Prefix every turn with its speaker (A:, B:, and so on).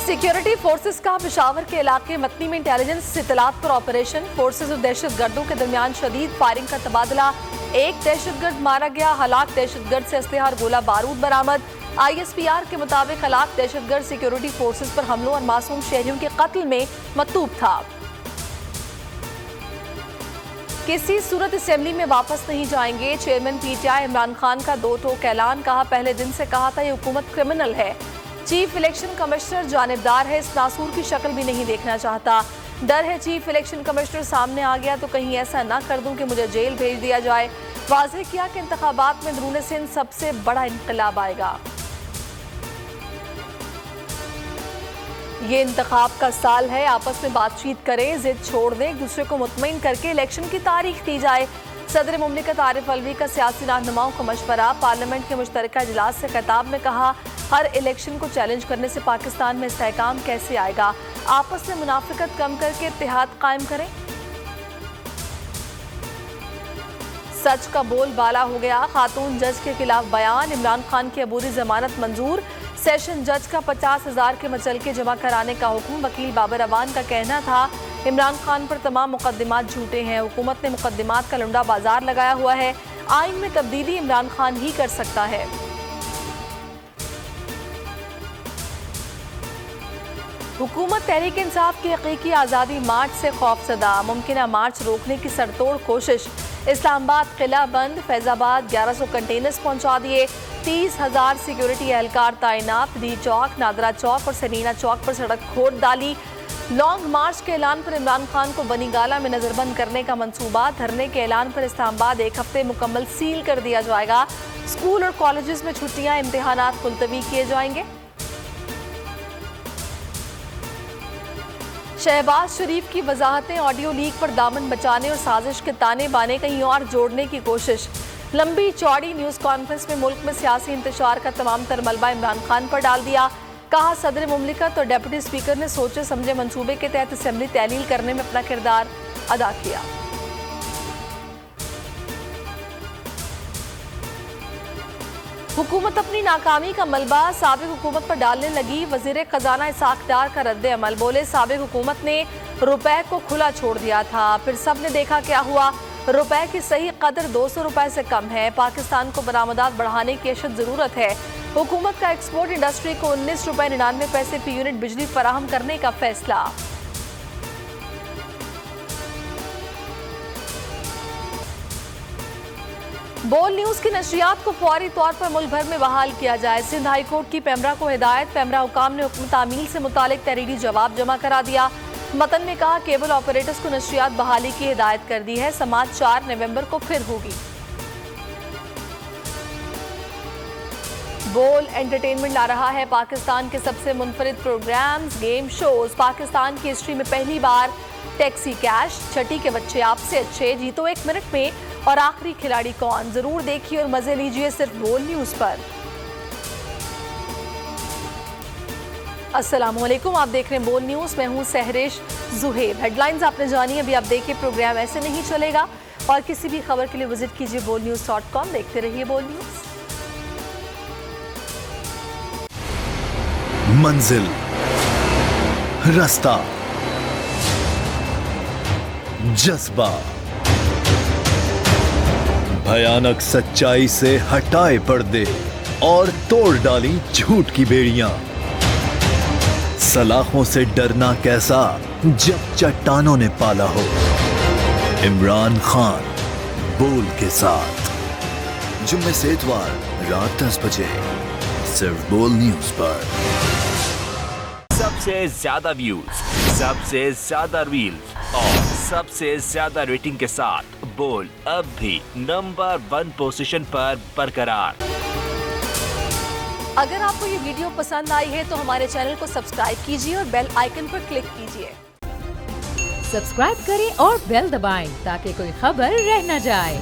A: Security forces का पेशावर के इलाके मतनी में इंटेलिजेंस इत्तलात पर ऑपरेशन। फोर्सेस और दहशतगर्दों के दरमियान शदीद फायरिंग का तबादला। एक दहशतगर्द मारा गया, हलाक दहशतगर्द से असलहा और गोला बारूद बरामद। ISPR के मुताबिक हलाक दहशतगर्द सिक्योरिटी फोर्सेस पर हमलों और मासूम शहरियों के कत्ल में मतूब था। किसी सूरत असेंबली में वापस नहीं जाएंगे। चेयरमैन PTI इमरान खान का दो टोक ऐलान। कहा, पहले दिन से कहा था ये हुकूमत क्रिमिनल है। चीफ इलेक्शन कमिश्नर जानिबदार है, इस नासूर की शक्ल भी नहीं देखना चाहता। डर है चीफ इलेक्शन कमिश्नर सामने आ गया तो कहीं ऐसा ना कर दूं कि मुझे जेल भेज दिया जाए। वाज़ेह किया कि इंतखाबात में अंदरूनी सिंध सबसे बड़ा इनकलाब आएगा। ये इंतखाब का साल है, आपस में बातचीत करें, जिद छोड़ दें, एक दूसरे को मुतमईन करके इलेक्शन की तारीख दी जाए। सदर मुमलिकत आरिफ अलवी का सियासी रहनुमाओं को मशवरा। पार्लियामेंट के मुश्तरका इजलास से खिताब में कहा, हर इलेक्शन को चैलेंज करने से पाकिस्तान में इस्तेहकाम कैसे आएगा। आपस में मुनाफिकत कम करके इत्तेहाद कायम करें। सच का बोलबाला हो गया। खातून जज के खिलाफ बयान। इमरान खान की अबूरी जमानत मंजूर। सेशन जज का 50,000 के मचलके जमा कराने का हुक्म। वकील बाबर अवान का कहना था, इमरान खान पर तमाम मुकदमात झूठे हैं। हुकूमत ने मुकदमात का लुंडा बाजार लगाया हुआ है। आइन में तब्दीली इमरान खान ही कर सकता है। हुकूमत तहरीक इंसाफ की हकीकी आज़ादी मार्च से खौफजदा। मुमकिन मार्च रोकने की सरतोड़ कोशिश। इस्लामाबाद किला बंद। फैजाबाद 1100 कंटेनर्स पहुंचा दिए। 30,000 सिक्योरिटी एहलकार तैनात। डी चौक, नादरा चौक और सनीना चौक पर सड़क खोद डाली। लॉन्ग मार्च के ऐलान पर इमरान खान को बनीगाला में नजरबंद करने का मंसूबा। धरने के ऐलान पर इस्लामाबाद एक हफ्ते मुकम्मल सील कर दिया जाएगा। स्कूल और कॉलेजेस में छुट्टियां, इम्तिहानात मुलतवी किए जाएंगे। शहबाज शरीफ की वजाहतें। ऑडियो लीक पर दामन बचाने और साजिश के ताने बाने कहीं और जोड़ने की कोशिश। लंबी चौड़ी न्यूज़ कॉन्फ्रेंस में मुल्क में सियासी इंतशार का तमाम तर मलबा इमरान खान पर डाल दिया। कहा, सदर मुमलिकत और डिप्टी स्पीकर ने सोचे समझे मंसूबे के तहत असेंबली तहलील करने में अपना किरदार अदा किया। हुकूमत अपनी नाकामी का मलबा साबिक हुकूमत पर डालने लगी। वजीर खजाना इसाक डार का रद्द अमल। बोले, साबिक हुकूमत ने रुपए को खुला छोड़ दिया था, फिर सब ने देखा क्या हुआ। रुपए की सही कदर 200 रुपए से कम है। पाकिस्तान को बरामदात बढ़ाने की अशद जरूरत है। हुकूमत का एक्सपोर्ट इंडस्ट्री को 19 रुपए 99 पैसे फी यूनिट बिजली फराहम करने का फैसला। बोल न्यूज की नशरियात को फौरी तौर पर मुल्क भर में बहाल किया जाए। सिंध हाई कोर्ट की पेमरा को हिदायत। पेमरा हुकाम ने हुक्म तामील से मुतालिक तहरीरी जवाब जमा करा दिया। मतन में कहा, केबल ऑपरेटर्स को नशरियात बहाली की हिदायत कर दी है। समाअत 4 नवंबर को फिर होगी। बोल एंटरटेनमेंट ला रहा है पाकिस्तान के सबसे मुनफरिद प्रोग्राम्स, गेम शोज। पाकिस्तान की हिस्ट्री में पहली बार टैक्सी कैश, छठी के बच्चे आपसे अच्छे, जीतो 1 मिनट में और आखिरी खिलाड़ी कौन। जरूर देखिए और मजे लीजिए सिर्फ बोल न्यूज पर। अस्सलाम वालेकुम, आप देख रहे हैं बोल न्यूज। मैं हूं सहरिश जुहेब। हेडलाइंस आपने जानी, अभी आप देखिए प्रोग्राम ऐसे नहीं चलेगा। और किसी भी खबर के लिए विजिट कीजिए bolnews.com। देखते रहिए बोल न्यूज।
B: मंजिल, रास्ता, जज्बा, भयानक सच्चाई से हटाए पर्दे और तोड़ डाली झूठ की बेड़ियां। सलाखों से डरना कैसा जब चट्टानों ने पाला हो। इमरान खान बोल के साथ जुम्मे से इतवार रात 10 बजे सिर्फ बोल न्यूज पर।
C: सबसे ज्यादा व्यूज, सबसे ज्यादा रील्स और सबसे ज्यादा रेटिंग के साथ बोल अब भी नंबर 1 पोजीशन पर बरकरार।
A: अगर आपको ये वीडियो पसंद आई है तो हमारे चैनल को सब्सक्राइब कीजिए और बेल आइकन पर क्लिक कीजिए।
D: सब्सक्राइब करें और बेल दबाएं ताकि कोई खबर रह न जाए।